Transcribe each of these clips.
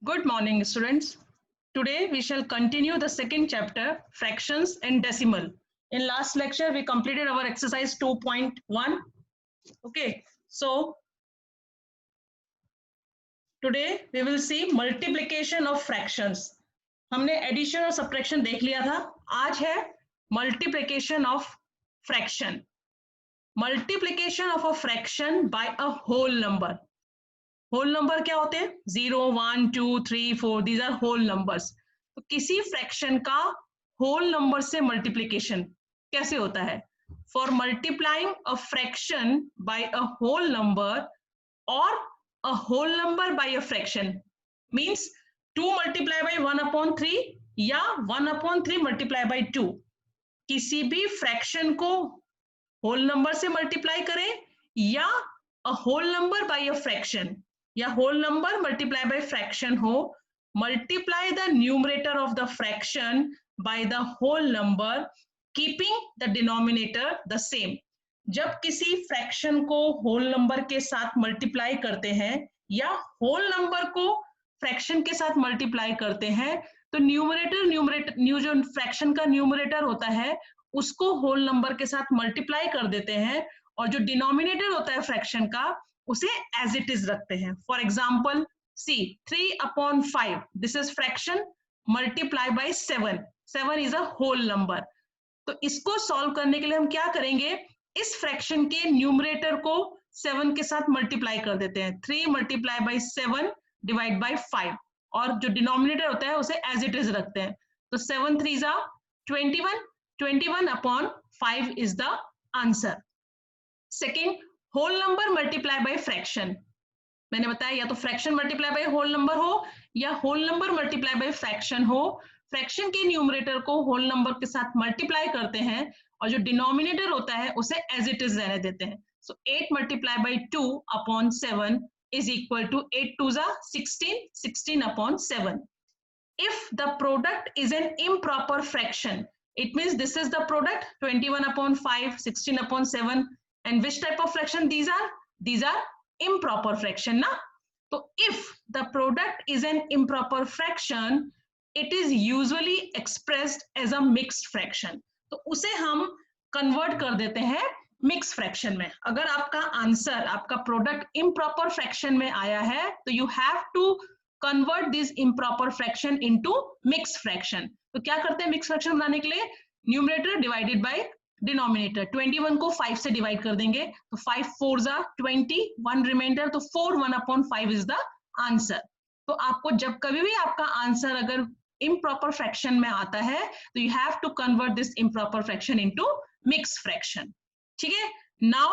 Good morning, students. Today we shall continue the second chapter, fractions and decimal. In last lecture, we completed our exercise 2.1. Okay, so today we will see multiplication of fractions. हमने addition और subtraction देख लिया था. आज है multiplication of fraction. Multiplication of a fraction by a whole number. Whole number क्या होते हैं? 0, 1, 2, 3, 4, दीज आर होल नंबर्स. तो किसी फ्रैक्शन का होल नंबर से मल्टीप्लीकेशन कैसे होता है? For multiplying a fraction by a whole number और a whole number by a fraction means 2 multiply by 1/3 या 1/3 मल्टीप्लाई बाय 2. किसी भी फ्रैक्शन को होल नंबर से मल्टीप्लाई करें या a whole number by a fraction या whole number multiply by fraction हो, multiply the numerator of the fraction by the whole number keeping the denominator the same. जब किसी फ्रैक्शन को whole number के साथ मल्टीप्लाई करते हैं या होल नंबर को फ्रैक्शन के साथ मल्टीप्लाई करते हैं तो न्यूमरेटर जो फ्रैक्शन का न्यूमरेटर होता है उसको होल नंबर के साथ मल्टीप्लाई कर देते हैं और जो डिनोमिनेटर होता है फ्रैक्शन का उसे एज इट इज रखते हैं. For example c 3/5 this is fraction multiply by 7 is a whole number. तो इसको सॉल्व करने के लिए हम क्या करेंगे, इस फ्रैक्शन के न्यूमरेटर को 7 के साथ मल्टीप्लाई कर देते हैं. 3 मल्टीप्लाई बाय 7 डिवाइड बाय 5 और जो डिनोमिनेटर होता है उसे एज इट इज रखते हैं. तो 7 3 21, 21/5 is the answer. Second, whole number multiply by fraction. मैंने बताया या तो fraction multiply by whole number हो या whole number multiply by fraction हो. फ्रैक्शन के न्यूमरेटर को होल नंबर के साथ मल्टीप्लाई करते हैं और जो डिनोमिनेटर होता है उसे एज इट इज रहने देते हैं. सो 8 multiply by 2/7 is equal to 8 2 16, 16/7. If the product is an improper fraction, it means this is the product 21/5, 16/7, and which type of fraction these are? These are improper fraction na. So if the product is an improper fraction, it is usually expressed as a mixed fraction. तो उसे हम convert कर देते हैं mixed fraction में. अगर आपका answer आपका प्रोडक्ट improper fraction में आया है तो you have to convert this improper fraction into mixed fraction. तो क्या करते हैं mixed fraction बनाने के लिए? Numerator divided by denominator. 21 को 5 से डिवाइड कर देंगे तो 5 4 20, 1 रिमाइंडर तो 4 1/5 इज द आंसर. तो आपको जब कभी भी आपका आंसर अगर improper fraction में आता है तो you have to convert this improper fraction into mixed fraction. ठीक है. Now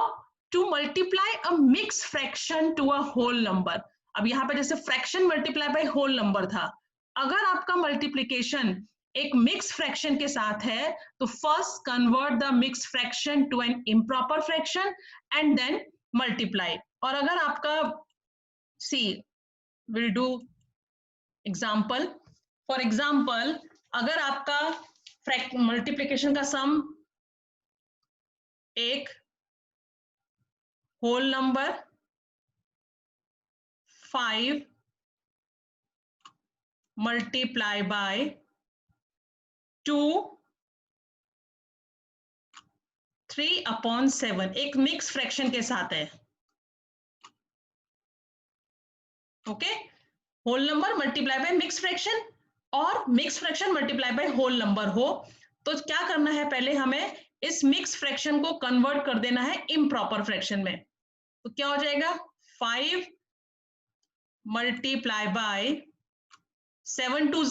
to multiply a mixed fraction to a whole number. अब यहाँ पे जैसे fraction multiply by whole number था, अगर आपका मल्टीप्लीकेशन एक मिक्स फ्रैक्शन के साथ है तो first convert the mix fraction to an improper fraction and then multiply. और अगर आपका see will do example. For example अगर आपका मल्टीप्लीकेशन का सम एक होल नंबर 5 मल्टीप्लाई बाय 2 3/7 एक मिक्स फ्रैक्शन के साथ है. Okay, whole number multiply by mix fraction और mix fraction multiply by whole number हो तो क्या करना है, पहले हमें इस मिक्स फ्रैक्शन को कन्वर्ट कर देना है इम्प्रॉपर फ्रैक्शन में. तो क्या हो जाएगा, 5 multiply by 7 2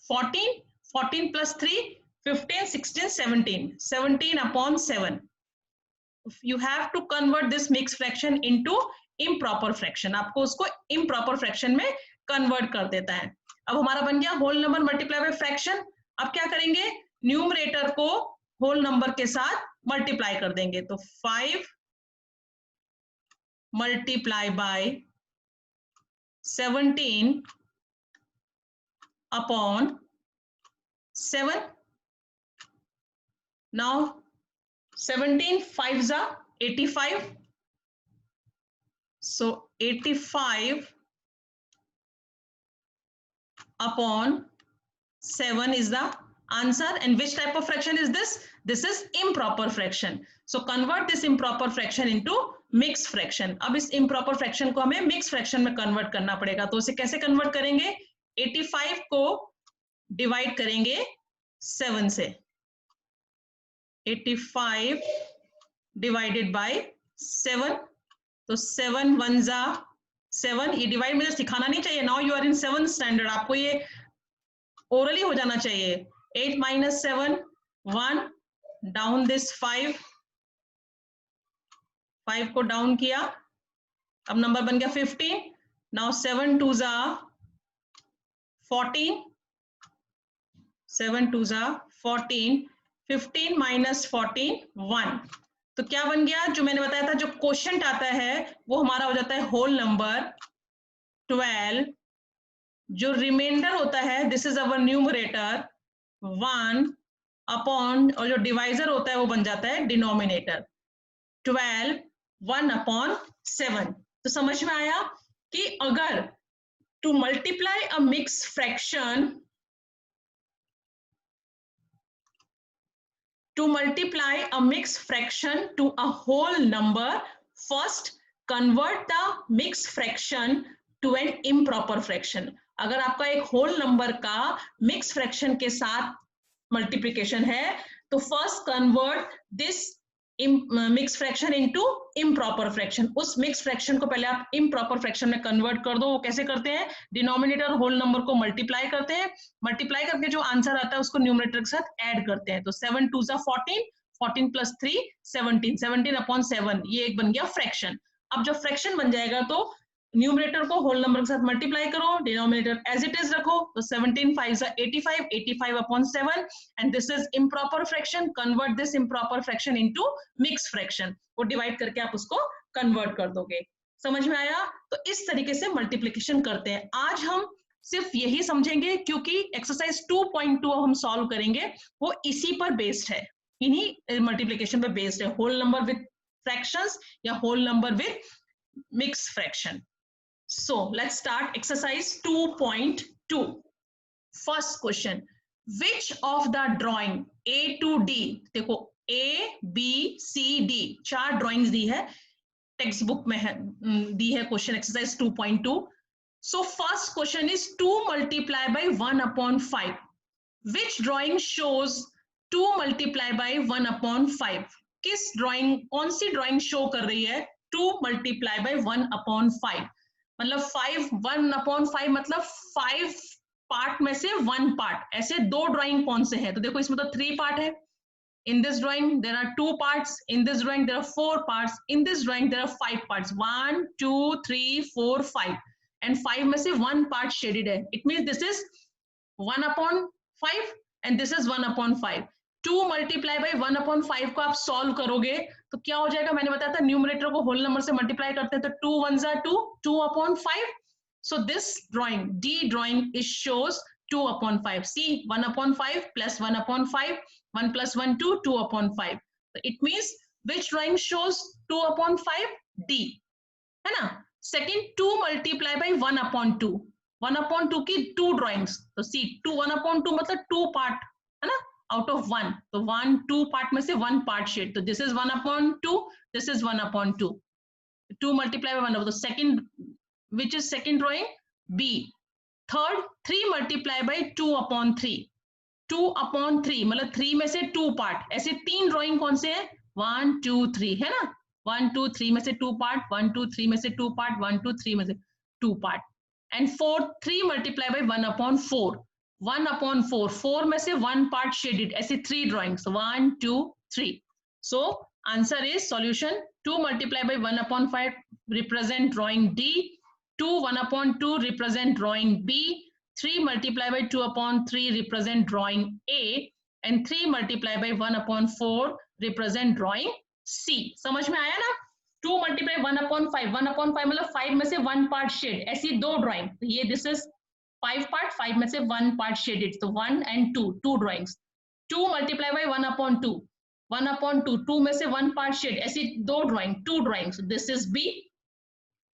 14, 14 plus 3 15, 16, 17, 17/7. You have to convert this mixed fraction into improper fraction. आपको उसको improper fraction में convert कर देता है. अब हमारा बन गया whole number multiply by fraction. अब क्या करेंगे, न्यूमरेटर को होल नंबर के साथ मल्टीप्लाई कर देंगे. तो 5 multiply by 17/7. Now 17 5s are 85. So 85 upon 7 is the answer. And which type of fraction is this? This is improper fraction. So convert this improper fraction into mixed fraction. अब इस improper fraction को हमें mixed fraction में convert करना पड़ेगा. तो उसे कैसे convert करेंगे? 85 को divide करेंगे 7 से. 85 divided by 7. तो 7 1 जा 7. ये divide मुझे सिखाना नहीं चाहिए. Now you are in 7th standard. आपको ये orally हो जाना चाहिए. 8 minus 7 1. Down this 5. 5 को down किया. अब नंबर बन गया 15. Now 7 2 जा 14. 7 2 जा 14. 15 minus 14 1. तो क्या बन गया? जो मैंने बताया था, जो क्वोशंट आता है वो हमारा हो जाता है होल नंबर 12. जो रिमाइंडर होता है, this is our numerator 1 upon, और जो डिवाइजर होता है वो बन जाता है डिनोमिनेटर 12 1 अपॉन 7. तो समझ में आया कि अगर to multiply a mix fraction, to multiply a mixed fraction to a whole number, first convert the mixed fraction to an improper fraction. अगर आपका एक whole number का mixed fraction के साथ multiplication है, तो first convert this mixed fraction into improper fraction. उस mixed fraction को पहले आप improper fraction में convert कर दो. वो कैसे करते हैं? Denominator whole number को multiply करते हैं. Multiply करके जो आंसर आता है उसको न्यूमरेटर के साथ ऐड करते हैं. तो 7 2 जा 14. 14 plus 3 17. 17 upon 7. ये एक बन गया फ्रैक्शन. अब जब फ्रैक्शन बन जाएगा तो न्यूमरेटर को होल नंबर के साथ मल्टीप्लाई करो, डिनोमिनेटर एज इट इज रखो. तो 17 5 जा 85. 85 upon 7. And this is improper fraction. Convert this improper fraction into mix fraction. वो डिवाइड करके आप उसको कन्वर्ट कर दोगे. समझ में आया? तो इस तरीके से मल्टीप्लिकेशन करते हैं. आज हम सिर्फ यही समझेंगे क्योंकि एक्सरसाइज 2.2 हम सॉल्व करेंगे, वो इसी पर बेस्ड है, इन्हीं मल्टीप्लिकेशन पर बेस्ड है. होल नंबर विद फ्रैक्शंस या whole number with mix fraction. So let's start exercise 2.2. First question, which of the drawing A to D, देखो A B C D 4 drawings दी है, टेक्स्ट बुक में है, दी है question exercise 2.2. So first question is 2 multiply by 1 upon 5. Which drawing shows 2 multiply by 1 upon 5? किस drawing, कौन सी drawing show कर रही है 2 multiply by 1 upon 5? मतलब 5 1 upon 5 मतलब 5 पार्ट में से 1 पार्ट. ऐसे दो ड्राइंग कौन से हैं? तो देखो इसमें तो 3 पार्ट है. In this drawing there are 2 parts. In this drawing there are 4 parts. In this drawing there are 5 parts. 1 2 3 4 5. And 5 में से 1 part shaded है. It means this is 1 upon 5 and this is 1 upon 5. 2 multiply by 1 upon 5 को आप solve करोगे तो क्या हो जाएगा? मैंने बताया था न्यूमरेटर को होल नंबर से मल्टीप्लाई करते हैं तो 2 1 जा 2, 2 upon 5. So this drawing, D drawing, is shows 2 upon 5. See, 1 upon 5 plus 1 upon 5, 1 plus 1 2, 2 upon 5. So it means which drawing shows 2 upon 5? D, है ना? Second, 2 multiply by 1 upon 2. 1 upon 2 की 2 drawings. तो see, 2 1 upon 2 मतलब 2 part, है ना? Out of 1. तो 1 2 part में से 1 part shade. तो this is 1 upon 2. This is 1 upon 2. 2 multiply by 1 upon. The second, which is second drawing? B. Third, 3 multiply by 2 upon 3. 2 upon 3 मतलब 3 में से 2 part. ऐसे 3 drawing कौन से हैं? 1 2 3, है ना? 1 2 3 में से 2 part. 1 2 3 में से 2 part. 1 2 3 में से 2 part. And 4 3 multiply by 1 upon 4. 1 upon 4. 4 में से 1 part shaded. ऐसे 3 drawings. 1 2 3. So answer is solution 2 multiply by 1 upon 5 represent drawing D. 2 1 upon 2 represent drawing B. 3 multiply by 2 upon 3 represent drawing A. And 3 multiply by 1 upon 4 represent drawing C. समझ में आया ना? 2 multiply 1 upon 5. 1 upon 5 मतलब 5 में से 1 part shade. ऐसी 2 drawing. ये this is 5 part, 5 में से 1 part shaded. So 1 and 2, 2 drawings. 2 multiply by 1 upon 2. 1 upon 2, 2 में से 1 part shade. ऐसी 2 drawing, 2 drawings. This is B.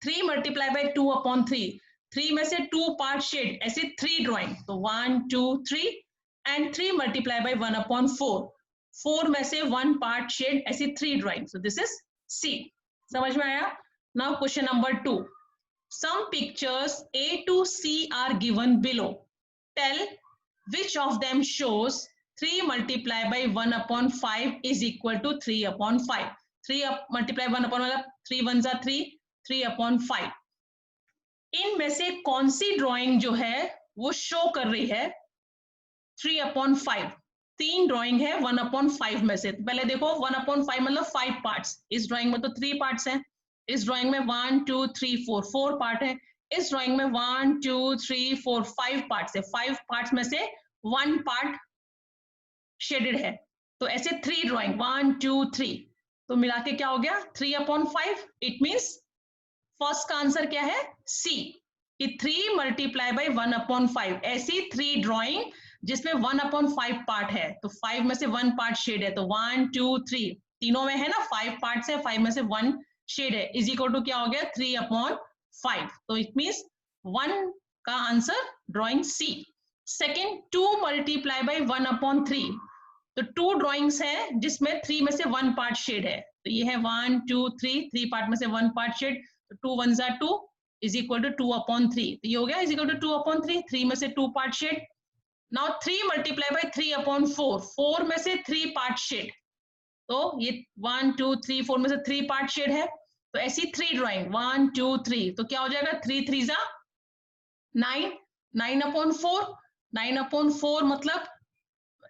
3 multiply by 2 upon 3. 3 में से 2 पार्ट शेड, ऐसे 3 ड्राइंग, तो 1 2 3 एंड 3 मल्टीप्लाई बाय 1/4, 4 में से 1 पार्ट शेड, ऐसे 3 drawing, so this is C. समझ में आया? Now question number 2, some pictures A to C are given below, tell which of them shows 3 multiplied by 1/5 is equal to 3/5, 3 multiply 1 upon मतलब 3 1 जा 3, 3/5, इनमें से कौन सी ड्राइंग जो है वो शो कर रही है 3/5? 3 ड्राइंग है 1/5 में से, तो पहले देखो 1/5 मतलब 5 पार्ट्स, इस ड्राइंग में तो 3 पार्ट्स हैं, इस ड्राइंग में 1 2 3 4 4 पार्ट है, इस ड्राइंग में 1 2 3 4 5 पार्ट्स है, 5 पार्ट्स में से 1 पार्ट शेडेड है, तो ऐसे 3 ड्राइंग 1 2 3, तो मिला के क्या हो गया 3/5। इट मीन्स फर्स्ट का आंसर क्या है सी, कि 3 मल्टीप्लाई बाई 1/5, ऐसी 3 ड्राइंग जिसमें 1/5 पार्ट है, तो 5 में से 1 पार्ट शेड है, तो 1 2 3 तीनों में है ना 5 पार्ट्स है, 5 में से 1 शेड है, इज इक्वल टू क्या हो गया 3/5, तो इट मीन्स 1 का answer drawing C. Second 2 multiply by 1/3, तो 2 ड्राइंग्स है जिसमें 3 में से 1 पार्ट शेड है, तो ये है 1 2 3 पार्ट में से 1 पार्ट शेड, तो 2 1 जा 2 इज इक्वल टू 2/3, तो ये हो गया इज इक्वल टू 2/3, 3 में से 2 part shade. Now 3 multiply by 3/4, 4 में से 3 पार्ट शेड, तो ये 1 2 3 4 में से 3 पार्ट शेड है, तो ऐसी 3 ड्राइंग 1 2 3, तो क्या हो जाएगा 3 3 जा 9, 9/4, 9/4 मतलब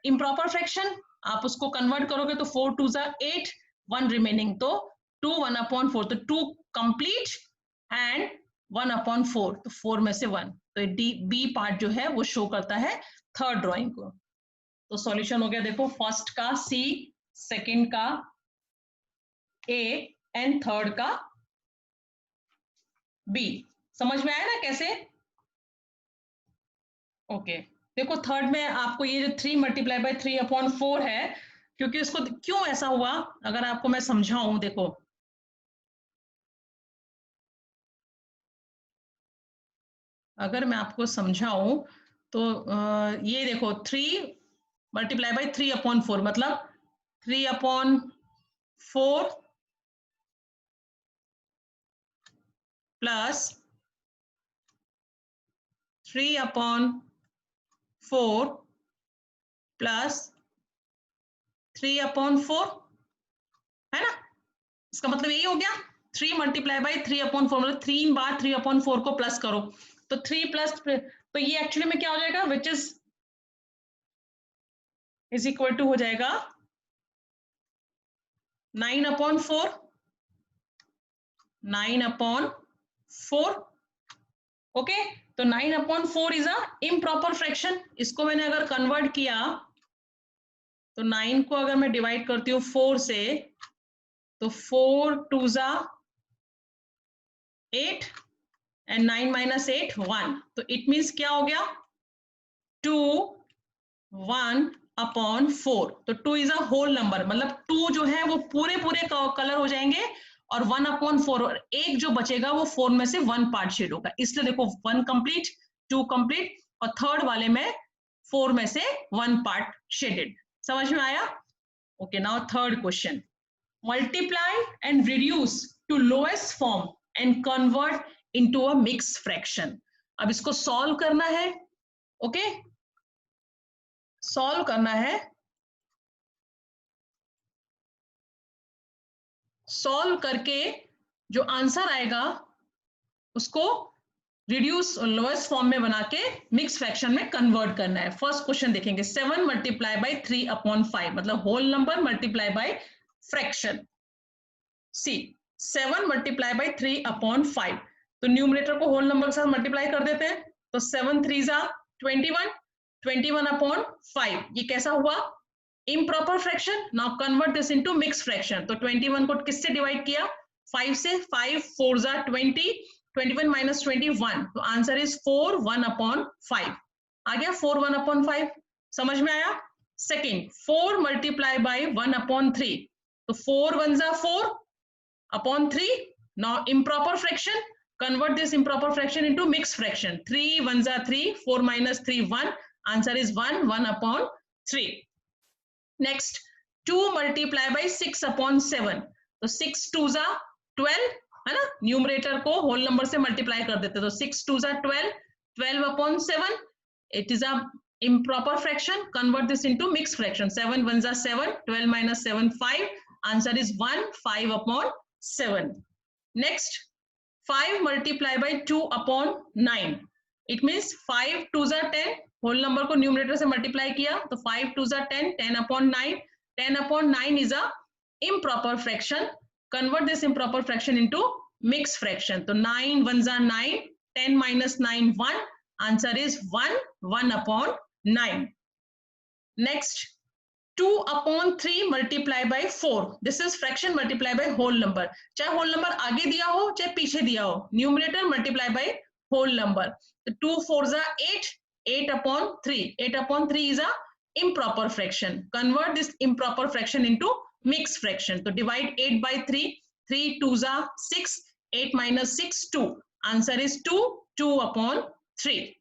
इम्प्रॉपर फ्रैक्शन, आप उसको कन्वर्ट करोगे तो 4 2 जा 8, 1 रिमेनिंग, तो 2 1/4, तो 2 कंप्लीट एंड 1/4, तो 4 में से 1, तो डी बी पार्ट जो है वो शो करता है थर्ड ड्राइंग को। तो सॉल्यूशन हो गया, देखो फर्स्ट का सी, सेकंड का ए एंड थर्ड का बी। समझ में आया ना कैसे? ओके देखो थर्ड में आपको ये जो 3 मल्टीप्लाई बाई 3/4 है, क्योंकि उसको क्यों ऐसा हुआ अगर आपको मैं समझाऊं, देखो अगर मैं आपको समझाऊं तो ये देखो 3 मल्टीप्लाई बाई 3/4 मतलब 3/4 प्लस 3/4 प्लस 3/4 है ना, इसका मतलब यही हो गया 3 मल्टीप्लाई बाई 3/4 मतलब 3 बार 3/4 को प्लस करो, तो 3 प्लस, तो ये एक्चुअली में क्या हो जाएगा विच इज इक्वल टू हो जाएगा 9/4, 9/4, ओके, तो 9/4 इज अ इम्प्रॉपर फ्रैक्शन, इसको मैंने अगर कन्वर्ट किया तो 9 को अगर मैं डिवाइड करती हूँ 4 से, तो 4 2 जा 8 एंड 9 माइनस 8 1, तो इट मीन्स क्या हो गया 2 1/4, तो 2 इज अ होल नंबर, मतलब 2 जो है वो पूरे पूरे कलर हो जाएंगे और 1/4 और एक जो बचेगा वो 4 में से 1 पार्ट शेड होगा, इसलिए देखो 1 कंप्लीट 2 कंप्लीट और थर्ड वाले में 4 में से 1 पार्ट शेडेड। समझ में आया? Okay now third question, multiply and reduce to lowest form and convert into a mix fraction. अब इसको सॉल्व करना है, ओके सॉल्व करना है, सॉल्व करके जो आंसर आएगा उसको रिड्यूस लोएस्ट फॉर्म में बना के मिक्स फ्रैक्शन में कन्वर्ट करना है। फर्स्ट क्वेश्चन देखेंगे 7 मल्टीप्लाई बाई 3/5 मतलब whole number multiply by fraction. See 7 multiply by 3/5, तो न्यूमरेटर को होल नंबर के साथ मल्टीप्लाई कर देते हैं, तो 7 3 जा 21, 21/5, ये कैसा हुआ improper fraction. Now convert this into mix fraction, तो 21 को किससे डिवाइड किया 5 से, 5 4 जा 20, 21 माइनस 21, तो आंसर इज 4 1/5 आ गया, 4 1/5। समझ में आया? सेकेंड 4 मल्टीप्लाई बाई 1/3, तो 4 1 जा 4/3, now improper fraction, Convert this improper fraction into mixed fraction. 3 1s are 3, 4 minus 3 1. Answer is 1, 1 upon 3. Next, 2 multiply by 6 upon 7. तो 6 2s are 12 है ना, न्यूमरेटर को होल नंबर से मल्टीप्लाई कर देते, तो 6 2s are 12, 12 upon 7. It is a improper fraction. Convert this into mixed fraction. 7 1s are 7, 12 minus 7 5. Answer is 1, 5 upon 7. Next, 5 multiply by 2 upon 9. It means 5 2s are 10, whole number को numerator से multiply किया, तो 5 2s are 10, 10 upon 9. 10 upon 9 is a improper fraction. Convert this improper fraction into mixed fraction. So 9 1s are 9, 10 minus 9 1. Answer is 1, 1 upon 9. Next, 2 upon 3 multiply by 4. This is fraction multiply by whole number. चाहे whole number आगे दिया हो चाहे पीछे दिया हो, numerator multiply by whole number. So 2 4s are 8, 8 upon 3. 8 upon 3 is a improper fraction. Convert this improper fraction into mixed fraction. So divide 8 by 3. 3 2s are 6. 8 minus 6 2. Answer is 2, 2 upon 3.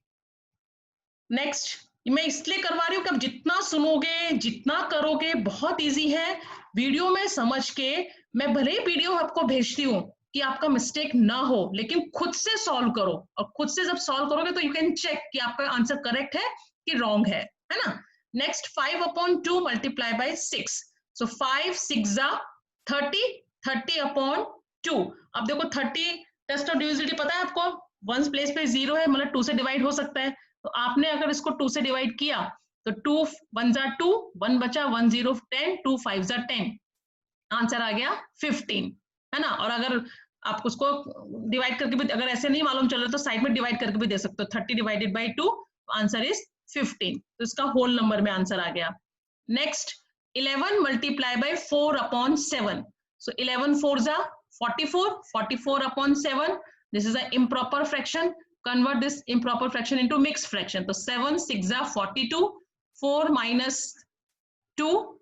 Next, मैं इसलिए करवा रही हूँ कि आप जितना सुनोगे जितना करोगे बहुत इजी है, वीडियो में समझ के मैं भले ही वीडियो आपको भेजती हूँ कि आपका मिस्टेक ना हो, लेकिन खुद से सॉल्व करो, और खुद से जब सॉल्व करोगे तो यू कैन चेक कि आपका आंसर करेक्ट है कि रॉन्ग है ना. Next, 5 upon 2 multiply by 6. So 5 6 30, 30 upon 2. अब देखो 30 टेस्ट ऑफ डिविजिबिलिटी पता है आपको, वंस प्लेस पे 0 है, मतलब 2 से डिवाइड हो सकता है, तो आपने अगर इसको 2 से डिवाइड किया तो 2 1s are 2, 1 बचा, 1 0 10, 2 5s are 10. आंसर आ गया 15 है ना. और अगर आप उसको डिवाइड करके भी, अगर ऐसे नहीं मालूम चल रहा तो साइड में डिवाइड करके भी दे सकते हो. 30 डिवाइडेड बाई 2, आंसर इज 15. तो इसका होल नंबर में आंसर आ गया. Next, 11 multiply by 4 upon 7. So 11 4s are 44, 44 upon 7. This is an improper fraction. Convert this improper fraction into mixed fraction. So 7 6 are 42, 4 minus 2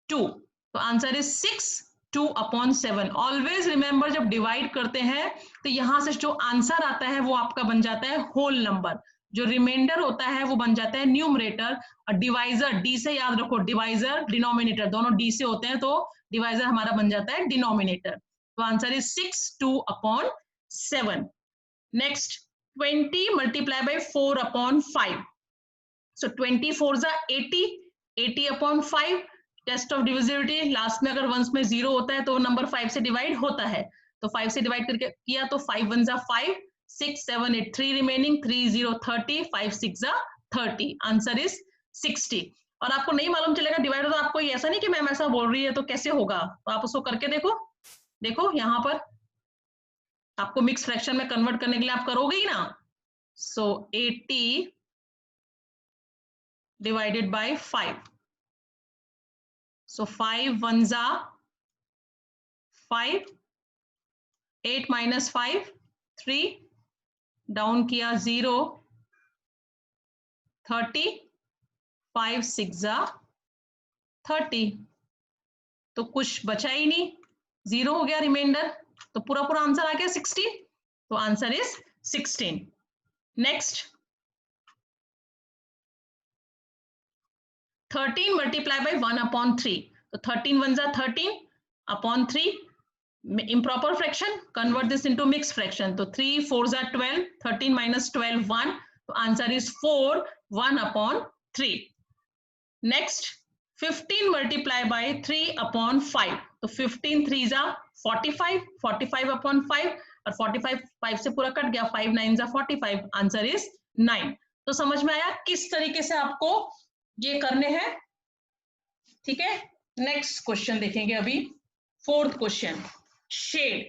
2. So answer is 6, 2 upon 7. Always remember, जब divide करते हैं तो यहां से जो answer आता है वो आपका बन जाता है होल नंबर, जो रिमाइंडर होता है वो बन जाता है न्यूमरेटर, और डिवाइजर डी से याद रखो, डिवाइजर डिनोमिनेटर दोनों डी से होते हैं, तो डिवाइजर हमारा बन जाता है डिनोमिनेटर. तो answer is 6, 2 upon 7. Next, 20 multiply by 4 upon 5. So 24s are 80, 80 upon 5. Test of divisibility, last में अगर वंस में 0 होता है तो नंबर 5 से डिवाइड होता है, तो 5 से डिवाइड करके किया तो 5 1s are 5, 6 7 8 3 remaining, 3 0 30, 5 6 are 30. Answer is 60. और आपको नहीं मालूम चलेगा डिवाइड, तो आपको ऐसा नहीं कि मैम ऐसा बोल रही है तो कैसे होगा, तो आप उसको करके देखो. देखो यहाँ पर आपको मिक्स फ्रैक्शन में कन्वर्ट करने के लिए आप करोगे ही ना. सो 80 divided by 5. So 5 1s are 5, 8 minus 5 3, down किया 0, 30, 5 6 are 30. तो कुछ बचा ही नहीं, 0 हो गया रिमाइंडर, तो पूरा पूरा आंसर आ गया 60. तो answer is 16. Next, 13 multiply by 1 upon 3. So 13 1s are 13 upon 3. Improper fraction. Convert this into mixed fraction. So 3 4s are 12. 13 minus 12 1. So answer is 4, 1 upon 3. Next, 15 multiply by 3 upon 5. So 15 3s are 45. 45 upon 5. और 45 5 से पूरा cut गया. 5 9s are 45. Answer is 9. तो समझ में आया किस तरीके से आपको ये करने हैं. ठीक है, नेक्स्ट क्वेश्चन देखेंगे अभी. 4th question, shade.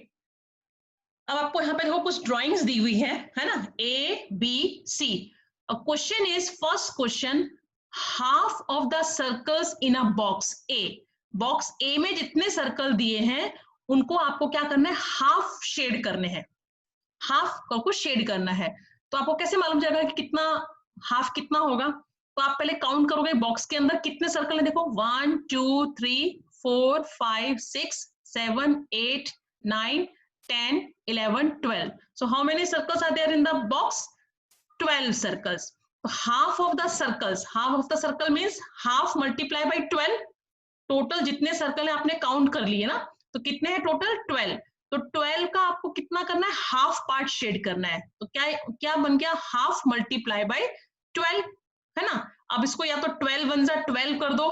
अब आपको यहाँ पे देखो कुछ ड्राइंग्स दी हुई है ना, A B C. Question is, first question, half of the circles in a box A. Box A में जितने सर्कल दिए हैं उनको आपको क्या करना है, हाफ शेड करने हैं. हाफ को शेड करना है. तो आपको कैसे मालूम चलेगा कि कितना हाफ कितना होगा, तो आप पहले काउंट करोगे बॉक्स के अंदर कितने सर्कल है. देखो 1 2 3 4 5 6 7 8 9 10, 11, 12. So how many circles are there in the box? 12 circles. So half of the circle means half multiply by 12. Total जितने सर्कल है आपने काउंट कर लिए ना, तो कितने हैं टोटल? 12. तो 12 का आपको कितना करना है? हाफ पार्ट शेड करना है. तो क्या क्या बन गया? हाफ मल्टीप्लाई बाय 12, है ना. अब इसको या तो 12 वन जा 12 कर दो,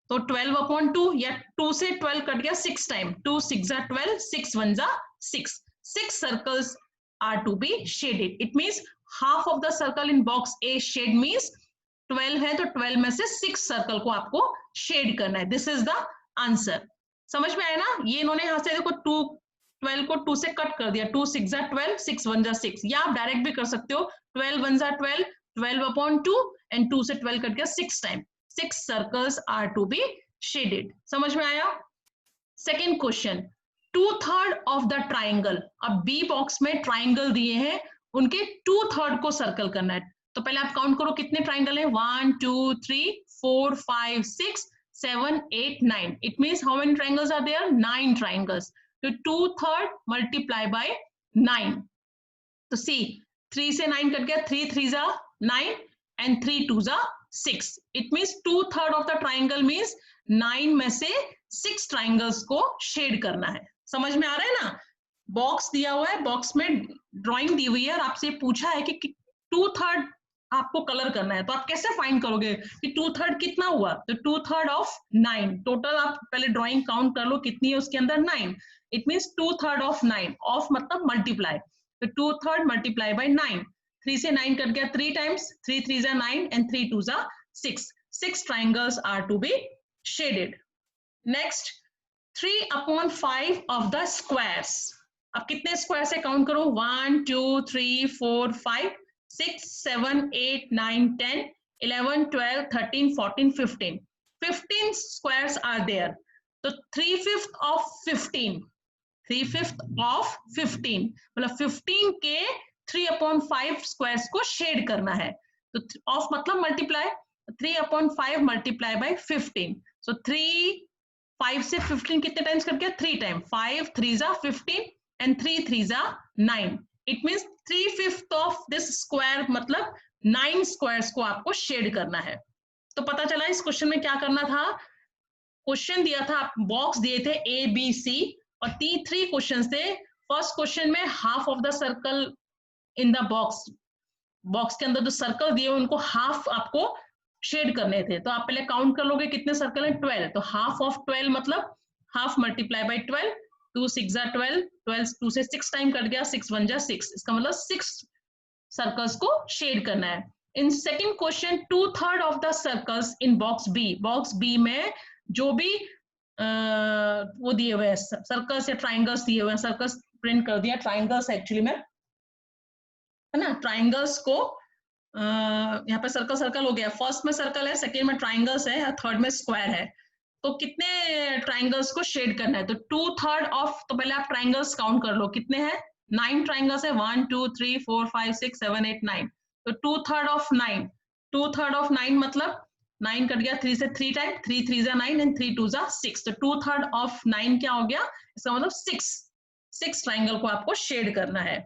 तो 12/2, या 2 से 12 कट गया 6 टाइम, 2 6 जा 12, 6 1 जा 6. 6 circles are to be shaded. It means half of the circle in box A shade means 12 है, तो 12 में से 6 सर्कल को आपको शेड करना है. This is the answer. समझ में आया ना? ये इन्होंने यहां से देखो 12 को 2 से कट कर दिया, 2 6 जा 12, 6 1 जा 6. या आप डायरेक्ट भी कर सकते हो, 12 1 जा 12, 12/2 एंड 2 से 12 कट गया 6 time. 6 circles are to be shaded. समझ में आया? Second question, 2/3 of the triangle. अब बी बॉक्स में ट्राइंगल दिए हैं, उनके 2/3 को सर्कल करना है. तो पहले आप काउंट करो कितने ट्राइंगल हैं. 1 2 3 4 5 6 7 8 9. It means how many triangles are there? 9 triangles. तो 2/3 मल्टीप्लाई बाय 9. तो सी 3 से 9 कट गया, 3 3 जा 9 एंड 3 2 जा 6. It means 2/3 of the triangle means 9 में से 6 ट्राइंगल्स को शेड करना है. समझ में आ रहा है ना? बॉक्स दिया हुआ है, बॉक्स में ड्राइंग दी हुई है और आपसे पूछा है कि 2/3 आपको कलर करना है. तो आप कैसे फाइंड करोगे कि 2/3 कितना हुआ? तो 2/3 ऑफ 9. टोटल आप पहले ड्राइंग काउंट कर लो कितनी है उसके अंदर, 9. It means 2/3 of 9. ऑफ मतलब मल्टीप्लाई. तो 2/3 मल्टीप्लाई बाय 9. 3 से 9 कट गया 3 टाइम्स, 3 3 जा 9 एंड 3 2 जा 6. 6 triangles are to be shaded. Next, 3/5 of the squares. अब कितने स्क्वायर से काउंट करो? 1 2 3 4 5 6 7 8 9 10 11 12 13 14 15. 15 squares are there. तो 3/5 of 15. 3/5 of 15 मतलब 15 के 3/5 स्क्वायर्स को शेड करना है. तो ऑफ मतलब मल्टीप्लाई. 3/5 multiply by 15. सो 3 5 से 15 कितने टाइम्स कट गया? 3 टाइम. 5 3 जा 15 एंड 3 3 जा 9. It means 3/5 of this square मतलब 9 स्क्वायर्स को आपको शेड करना है. तो पता चला इस क्वेश्चन में क्या करना था. क्वेश्चन दिया था, बॉक्स दिए थे ए बी सी और 3 क्वेश्चन थे. फर्स्ट क्वेश्चन में half of the circle in the box, box के अंदर जो सर्कल दिए उनको हाफ आपको शेड करने थे. तो आप पहले काउंट कर लोगे कितने सर्कल हैं? 12. तो हाफ ऑफ 12 मतलब हाफ मल्टीप्लाई बाय 12. 2 6 जा 12, 12 2 से 6 टाइम कट गया, 6 1 जा 6. इसका मतलब 6 सर्कल्स को शेड करना है. In second question 2/3 of the circles in box B. Box B में जो भी वो दिए हुए हैं सर्कल्स या ट्राइंगल्स दिए हुए हैं, सर्कल्स प्रिंट कर दिया, ट्राइंगल्स एक्चुअली में, है ना. ट्राइंगल्स को यहाँ पे सर्कल सर्कल हो गया. फर्स्ट में सर्कल है, सेकेंड में ट्राइंगल्स है, थर्ड में स्क्वायर है. तो कितने ट्राइंगल्स को शेड करना है? तो 2/3 ऑफ, तो पहले आप ट्राइंगल्स काउंट कर लो कितने हैं. 9 ट्राइंगल्स है. 1 2 3 4 5 6 7 8 9. तो 2/3 ऑफ 9. 2/3 ऑफ 9 मतलब 9 कट गया 3 से 3 टाइम, 3 3 जा 9 एंड 3 2 जा 6. तो 2/3 ऑफ 9 क्या हो गया? इसका मतलब 6 ट्राइंगल को आपको शेड करना है.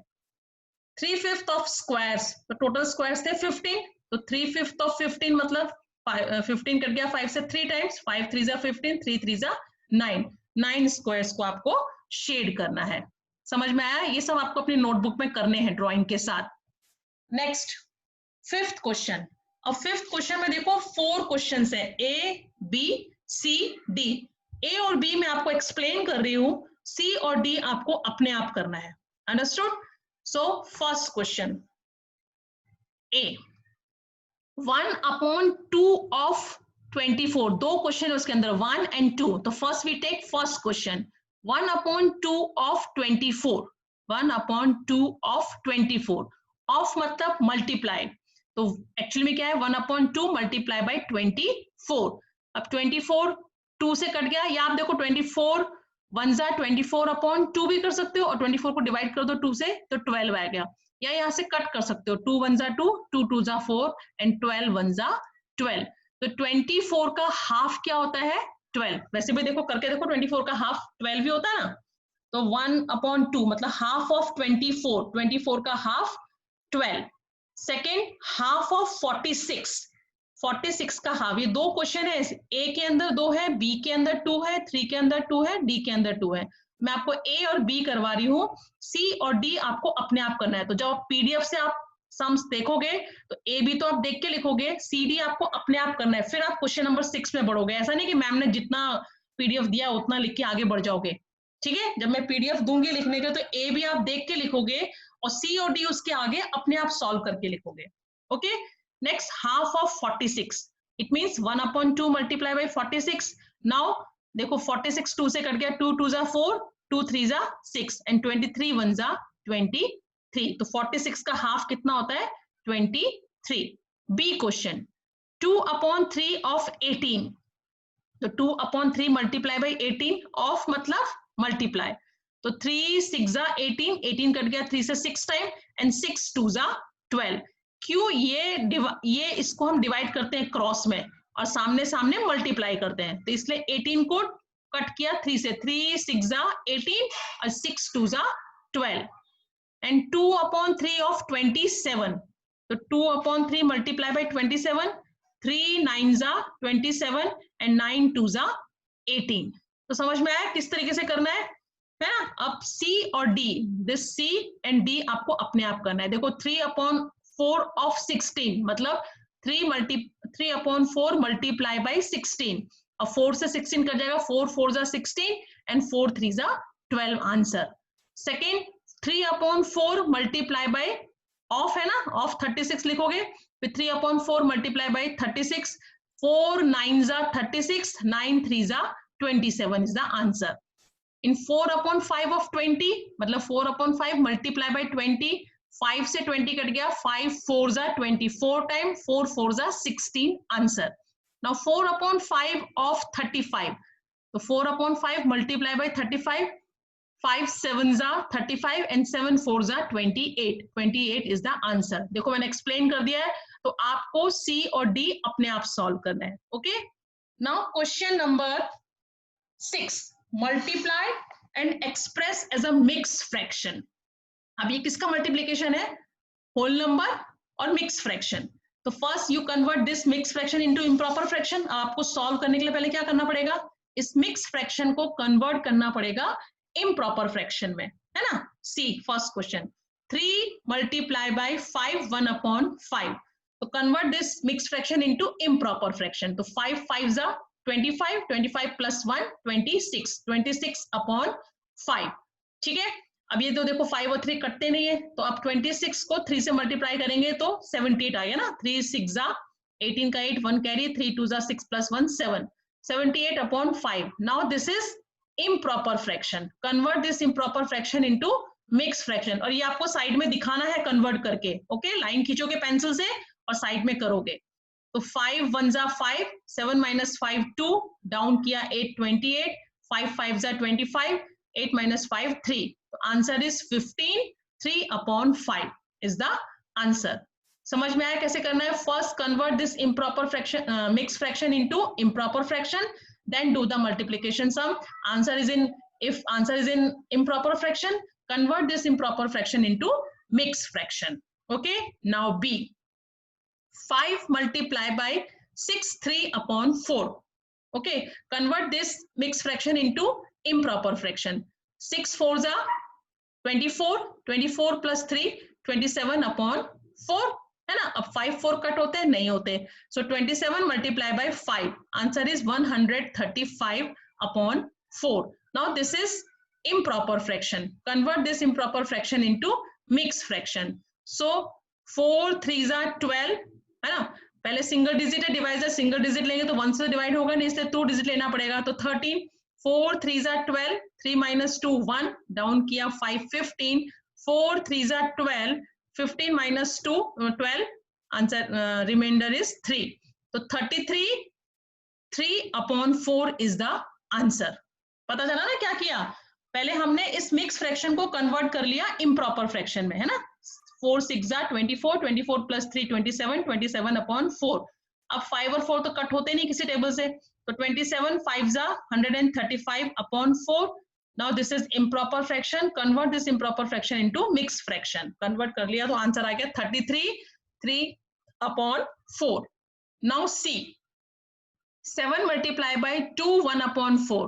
3/5 ऑफ स्क्वायर्स, तो टोटल स्क्वायर्स थे 15. तो 3/5 ऑफ 15 मतलब 15 कट गया 5 से 3 टाइम्स, 5 3 जा 15, 3 3 जा 9. 9 स्क्वायर्स को आपको शेड करना है. समझ में आया? ये सब आपको अपनी नोटबुक में करने हैं ड्राइंग के साथ. Next, 5th question. अब 5th क्वेश्चन में देखो 4 क्वेश्चन है, ए बी सी डी. ए और बी मैं आपको एक्सप्लेन कर रही हूं, सी और डी आपको अपने आप करना है. Understood? So first question, A, 1/2 of 24. 2 question उसके अंदर, 1 and 2. तो first we take first question, 1/2 of 24. 1/2 of 24. Of मतलब multiply. तो एक्चुअली में क्या है? 1/2 मल्टीप्लाई बाय 24. अब 24 2 से कट गया, या आप देखो 24 1 जा 24/2 भी कर सकते हो और 24 को डिवाइड कर दो 2 से तो 12 आ गया. या यहाँ से कट कर सकते हो, 2 1 जा 2, 2 2 जा 4 एंड 12 1 जा 12. तो 24 का हाफ क्या होता है? 12. वैसे भी देखो करके देखो, 24 का हाफ 12 भी होता है ना. तो 1/2 मतलब हाफ ऑफ 24, 24 का हाफ 12. सेकेंड हाफ ऑफ 46, 46 का हाफ. ये दो क्वेश्चन है, ए के अंदर 2 है, बी के अंदर 2 है, 3 के अंदर 2 है, डी के अंदर 2 है. मैं आपको ए और बी करवा रही हूँ, सी और डी आपको अपने आप करना है. तो जब पीडीएफ से आप सम्स देखोगे तो ए बी तो आप देख के लिखोगे, सी डी आपको अपने आप करना है, फिर आप क्वेश्चन नंबर 6 में बढ़ोगे. ऐसा नहीं कि मैम ने जितना पीडीएफ दिया उतना लिख के आगे बढ़ जाओगे. ठीक है, जब मैं पीडीएफ दूंगी लिखने के तो ए बी आप देख के लिखोगे और सी और डी उसके आगे अपने आप सॉल्व करके लिखोगे. Okay, next half of 46, it means 1/2 multiply by 46. Now देखो 46 2 से कट गया, 2 2 जा 4, 2 3 जा 6 एंड 23 1 जा 23. तो 46 का हाफ कितना होता है? 23. B question 2/3 of 18. तो 2/3 मल्टीप्लाई बाई 18 ऑफ मतलब मल्टीप्लाई. तो 3 6 जा 18, 18 कट गया 3 से 6 टाइम एंड 6 2 जा 12. क्यों? ये इसको हम डिवाइड करते हैं क्रॉस में और सामने सामने मल्टीप्लाई करते हैं, तो इसलिए 18 को कट किया 3 से, 3 6 जा 18 और 6 2 जा 12 एंड 2/3 ऑफ 27. तो 2/3 मल्टीप्लाई बाई 27, 3 9 जा 27 एंड 9 2 जा 18. तो समझ में आया किस तरीके से करना है ना? अब सी और D, this C and D आपको अपने आप करना है. देखो 3/4 ऑफ 16 मतलब 3/4 मल्टीप्लाई बाई 16 और 4 से 16 कट जाएगा, 4 4 जा 16 एंड 4 3 जा 12 answer. Second 3/4 multiply by of है ना, ऑफ 36 लिखोगे, फिर 3/4 मल्टीप्लाई बाई 36, 4 9 जा 36, 9 3 जा 27 is the answer. In 4/5 of 20 मतलब 4/5 मल्टीप्लाई बाई 20, 5 से 20 कट गया, 5 4 जा 24 टाइम, 4 4 जा 16 आंसर. Now 4/5 of 35. तो 4/5 मल्टीप्लाई बाई 35, 5 7 जा 35 एंड 7 4 जा 28. 28 इज द आंसर. देखो मैंने एक्सप्लेन कर दिया है, तो आपको सी और डी अपने आप सॉल्व करना है. Okay, now question number 6, multiply and express as a mix fraction. अब ये किसका मल्टीप्लीकेशन है? होल नंबर और मिक्स फ्रैक्शन. तो first you convert this mix fraction into improper fraction. आपको सॉल्व करने के लिए पहले क्या करना पड़ेगा? इस मिक्स फ्रैक्शन को कन्वर्ट करना पड़ेगा इम्प्रॉपर फ्रैक्शन में, है ना. सी फर्स्ट क्वेश्चन 3 मल्टीप्लाई बाई 5 1/5. तो convert this mix fraction into improper fraction. तो 5 5 जा 25, 25 प्लस 1 26, 26/5. ठीक है, अब ये तो देखो 5 और 3 कटते नहीं है, तो अब 26 को 3 से मल्टीप्लाई करेंगे तो 78 आ गया ना. 3 6 जा 18 का 8 1 कैरी, 3 2 जा 6 plus 1 7, 78/5. Now this is improper fraction. Convert this improper fraction into mix fraction, और ये आपको साइड में दिखाना है कन्वर्ट करके. ओके, लाइन खींचोगे पेंसिल से और साइड में करोगे. तो 5 1 जा 5, 7 minus 5 2, डाउन किया 8 28, 5 5 जा 25, 8 minus 5 3. तो answer is 15. 3/5 is the answer. समझ में आया कैसे करना है? First convert this improper fraction mix fraction into improper fraction, then do the multiplication sum. Answer is in, if answer is in improper fraction, convert this improper fraction into mixed fraction. Okay, now B, 5 multiply by 6 3/4. Okay, convert this mixed fraction into improper fraction. 6 4s are 24, 24 plus 3 27/4 है ना. अब 5 4 cut होते हैं? नहीं होते. So 27 multiply by 5, answer is 135/4. Now this is improper fraction. Convert this improper fraction into mixed fraction. So 4 3s are 12 है ना. पहले सिंगल डिजिट है, डिवाइजर सिंगल डिजिट लेंगे तो 1 से डिवाइड होगा नहीं, इसलिए 2 डिजिट लेना पड़ेगा. तो 13, 4 3s are 12, 3 minus 2 1, डाउन किया 5 15, 4 3s are 12, 15 minus 2 12, answer reminder is 3. तो 33 3/4 इज द आंसर. पता चला ना क्या किया? पहले हमने इस मिक्स फ्रैक्शन को कन्वर्ट कर लिया इम्प्रॉपर फ्रैक्शन में, है ना. 4 6 24, 24 प्लस 3 27, 27/4. अब 5 और 4 तो कट होते नहीं किसी टेबल से, तो 27 5 135/4. Now this is improper fraction, convert this improper fraction into mix fraction. Convert कर लिया तो आंसर आ गया 33 3/4। Now see 7 multiply by 2 1/4।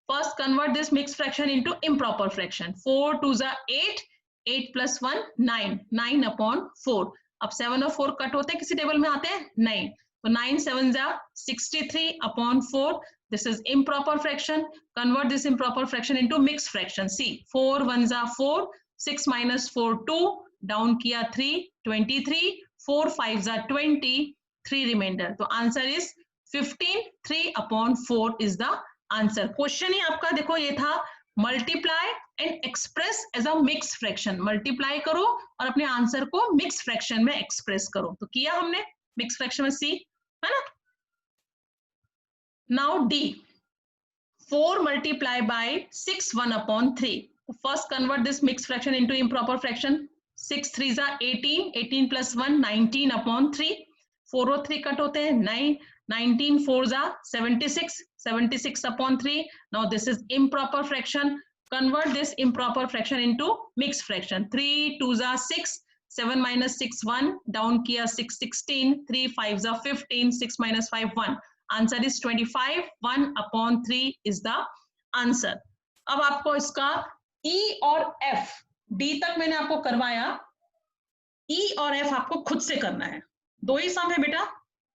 First convert this mixed fraction into improper fraction। 4 2s are 8, 8 plus 1 9, 9/4। अब 7 और 4 कट होते हैं, किसी टेबल में आते हैं नहीं, तो 9 7s are 63/4। This is improper fraction। Convert this improper fraction into mixed fraction। See 4 1s are 4, 6 minus 4 2, down किया 3 23, 4 5s are 20, 3 remainder। तो answer is 15 3/4 is the answer। Question ही आपका देखो ये था, multiply and express as a mix fraction. Multiply करो और अपने आंसर को मिक्स फ्रैक्शन में एक्सप्रेस करो। तो किया हमने मिक्स फ्रैक्शन में, सी है ना। Now D 4 multiply by 6 1/3। First convert this mixed fraction into improper fraction। 6 3s are 18, 18 plus 1 19/3। 4 और 3 कट होते हैं 9, 19 4s are 76, 76/3। Now this is improper fraction। Convert this improper fraction into mixed fraction। 3 2s are 6, 7 minus 6 1, down किया 6 16, 3 5s are 15, 6 minus 5 1। Answer is 25, 1/3 is the answer. अब आपको इसका E और F, D तक मैंने आपको करवाया, E और F आपको खुद से करना है। दो ही सम है बेटा,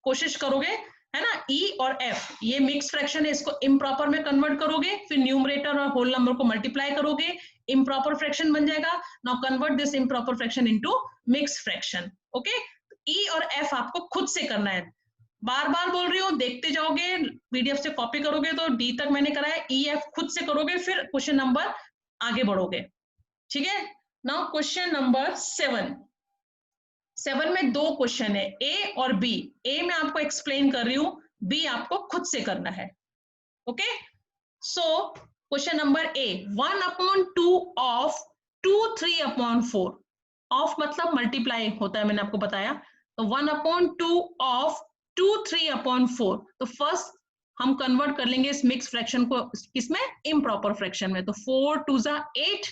कोशिश करोगे है ना। E और F ये मिक्स फ्रैक्शन है, इसको इम्प्रॉपर में कन्वर्ट करोगे, फिर न्यूमरेटर और होल नंबर को मल्टीप्लाई करोगे, इम्प्रॉपर फ्रैक्शन बन जाएगा। Now convert this improper fraction into mix fraction. Okay, E और F आपको खुद से करना है। बार बार बोल रही हो, देखते जाओगे, पीडीएफ से कॉपी करोगे तो डी तक मैंने कराया, ई एफ खुद से करोगे, फिर क्वेश्चन नंबर आगे बढ़ोगे। ठीक है, नाउ क्वेश्चन नंबर 7। 7 में दो क्वेश्चन है, ए और बी। ए में आपको एक्सप्लेन कर रही हूं, बी आपको खुद से करना है। Okay, so question number A 1/2 of 2 3/4। Of मतलब मल्टीप्लाई होता है, मैंने आपको बताया। तो 1/2 ऑफ 2 3/4। तो फर्स्ट हम कन्वर्ट कर लेंगे इस मिक्स फ्रैक्शन को किसमें, इम्प्रॉपर फ्रैक्शन में। तो 4 2s are 8,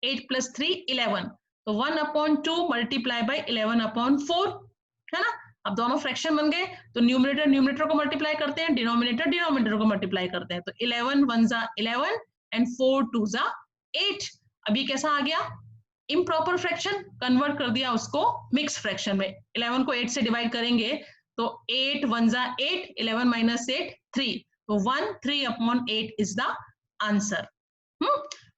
8 plus 3 11। तो 1/2 मल्टीप्लाई बाई 11/4 है ना। अब दोनों फ्रैक्शन बन गए, तो न्यूमरेटर न्यूमरेटर को मल्टीप्लाई करते हैं, डिनोमिनेटर डिनोमिनेटर को मल्टीप्लाई करते हैं। तो 11 1s are 11 and 4 2s are 8। अभी कैसा आ गया, इम्प्रॉपर फ्रैक्शन, कन्वर्ट कर दिया उसको मिक्स फ्रैक्शन में। 11 को 8 से डिवाइड करेंगे तो 8 1s are 8, 11 minus 8 3। तो 1 3/8 is the answer।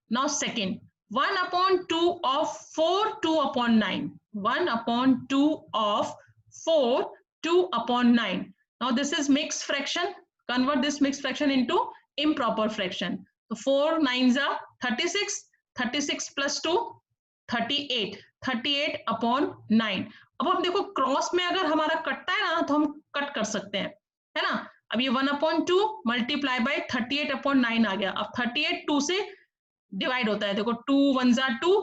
Now second 1/2 of 4 2/9। 1/2 of 4 2/9। Now this is mixed fraction। Convert this mixed fraction into improper fraction। तो 4 9s are 36, 36 plus 2 38, 38/9। अब हम देखो क्रॉस में अगर हमारा कटता है ना तो हम कट कर सकते हैं, है ना। अब ये 1/2 मल्टीप्लाई बाई 38/9 आ गया। अब 38 2 से डिवाइड होता है, देखो 2 1s are 2,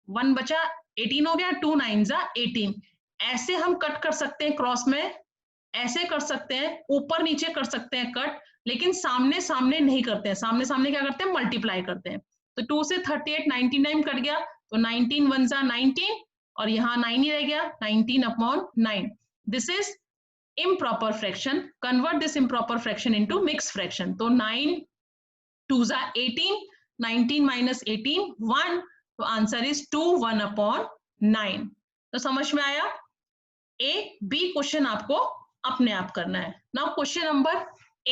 1 बचा 18 हो गया, 2 9s are 18। ऐसे हम कट कर सकते हैं क्रॉस में, ऐसे कर सकते हैं, ऊपर नीचे कर सकते हैं कट, लेकिन सामने सामने नहीं करते हैं। सामने सामने क्या करते हैं, मल्टीप्लाई करते हैं। तो 2 से 38 99 कट गया, तो 19 1s are 19 और यहाँ 9 ही रह गया, 19/9। This is improper fraction। Convert this improper fraction into mixed fraction। तो 9 2s are 18, 19 minus 18 1। तो आंसर इज 2 1/9। तो समझ में आया। ए बी क्वेश्चन आपको अपने आप करना है। Now question number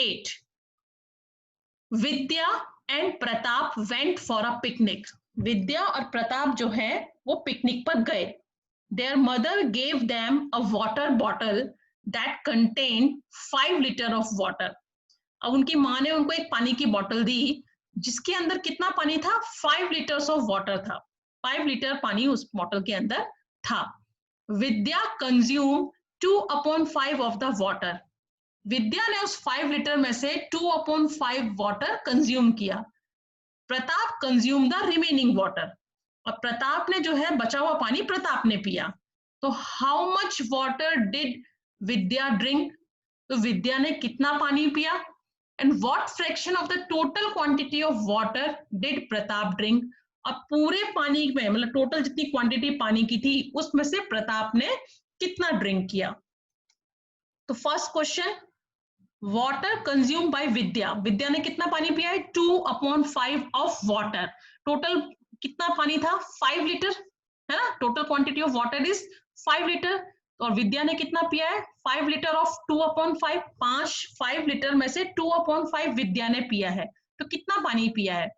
8। Vidya and Pratap went for a picnic. Vidya और प्रताप जो है वो पिकनिक पर गए। Their mother gave them a water bottle that contain 5 litre of water. अब उनकी माँ ने उनको एक पानी की बोतल दी जिसके अंदर कितना पानी था, 5 लीटर्स ऑफ वाटर था। 5 लीटर पानी उस बोतल के अंदर था। विद्या कंज्यूम 2/5 ऑफ द वाटर। विद्या ने उस 5 लीटर में से 2/5 वाटर कंज्यूम किया। Pratap consume the remaining water. और प्रताप ने जो है बचा हुआ पानी प्रताप ने पिया। तो how much water did Vidya drink. तो विद्या ने कितना पानी पिया, and what fraction of the total quantity of water did Pratap drink? अब पूरे पानी में मतलब टोटल जितनी क्वांटिटी पानी की थी उसमें से प्रताप ने कितना ड्रिंक किया? तो first question, water consume by Vidya, Vidya ने कितना पानी पिया है? 2/5 ऑफ वाटर। टोटल कितना पानी था? 5 लीटर, है ना? Total quantity of water is 5 litre. और विद्या ने कितना पिया है? 5 लीटर ऑफ 2/5, 5 लीटर में से 2/5 विद्या ने पिया है। तो कितना पानी पिया है?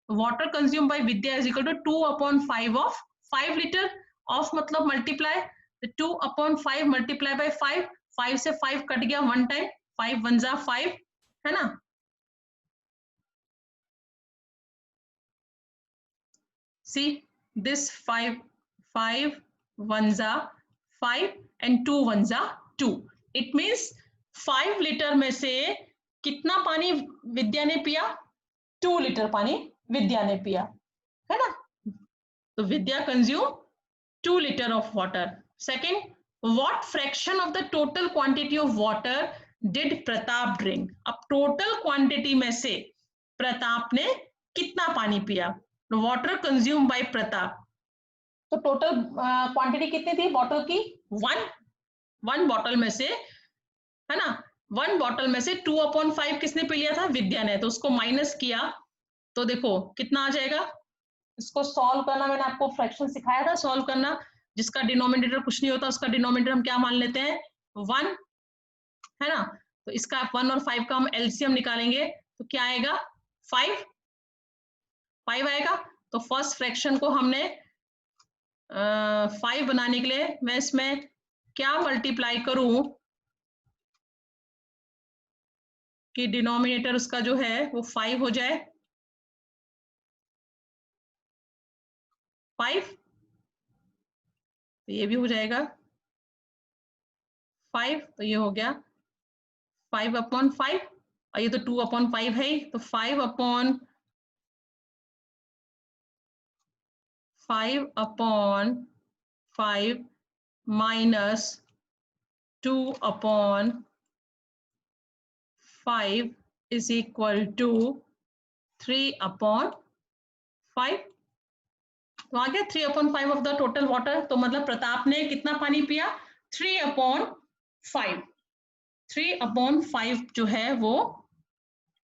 Water consume by Vidya is equal to 2/5 of 5 litre. Of मतलब मल्टीप्लाई, 2/5 मल्टीप्लाई बाय 5, 5 से 5 कट गया 1 टाइम, 5 1 जा 5, है ना? See this 5 1 जा 5 and 2 1 जा 2. It means 5 लीटर में से कितना पानी विद्या ने पिया? 2 लीटर पानी विद्या ने पिया, है ना? तो Vidya consume 2 litre of water. Second, what fraction of the total quantity of water did Pratap drink? अब टोटल क्वांटिटी में से प्रताप ने कितना पानी पिया? वाटर कंज्यूम बाय प्रताप, तो टोटल क्वांटिटी कितनी थी बॉटल की? 1 बॉटल में से, है ना, 1 बॉटल में से 2/5 किसने पी लिया था? विद्या ने। तो उसको माइनस किया तो देखो कितना आ जाएगा। इसको सॉल्व करना मैंने आपको फ्रैक्शन सिखाया था सॉल्व करना, जिसका डिनोमिनेटर कुछ नहीं होता उसका डिनोमिनेटर हम क्या मान लेते हैं? 1, है ना? तो इसका 1 और 5 का हम एलसीएम निकालेंगे तो क्या आएगा? 5 आएगा। तो फर्स्ट फ्रैक्शन को हमने 5 बनाने के लिए मैं इसमें क्या मल्टीप्लाई करूं कि डिनोमिनेटर उसका जो है वो 5 हो जाए? 5, तो ये भी हो जाएगा 5, तो ये हो गया 5/5, और ये तो 2/5 है ही, तो 5/5 माइनस 2/5 इज इक्वल टू 3/5। तो आ गया 3/5 ऑफ द टोटल वाटर। तो मतलब प्रताप ने कितना पानी पिया? 3/5। 3/5 जो है वो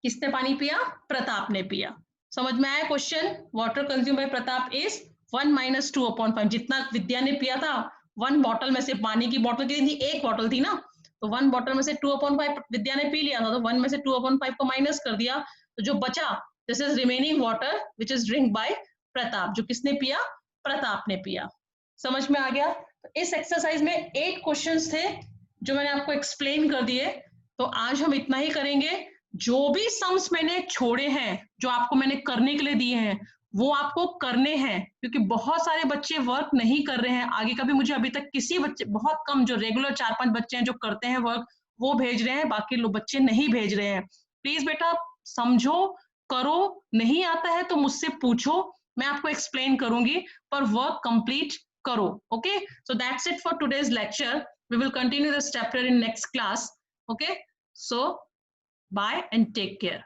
किसने पानी पिया? प्रताप ने पिया। समझ में आया question? Water consume bye Pratap is 1 - 2/5। जितना विद्या ने पिया था 1 बॉटल में से, पानी की बॉटल कितनी थी? 1 बॉटल थी ना, तो 1 बॉटल में से 2/5 विद्या ने पी लिया था, तो 1 में से 2/5 को माइनस कर दिया, तो जो बचा this is remaining water which is drink by Pratap. जो किसने पिया? प्रताप ने पिया। समझ में आ गया? तो इस एक्सरसाइज में 8 क्वेश्चंस थे जो मैंने आपको एक्सप्लेन कर दिए। तो आज हम इतना ही करेंगे। जो भी सम्स मैंने छोड़े हैं, जो आपको मैंने करने के लिए दिए हैं, वो आपको करने हैं, क्योंकि बहुत सारे बच्चे वर्क नहीं कर रहे हैं। आगे का भी मुझे अभी तक किसी बच्चे, बहुत कम जो रेगुलर 4-5 बच्चे हैं जो करते हैं वर्क, वो भेज रहे हैं, बाकी लोग बच्चे नहीं भेज रहे हैं। प्लीज बेटा समझो, करो, नहीं आता है तो मुझसे पूछो, मैं आपको एक्सप्लेन करूंगी, पर वर्क कंप्लीट करो। Okay, so that's it for today's lecture. We will continue this chapter in next class. Okay, so bye and take care.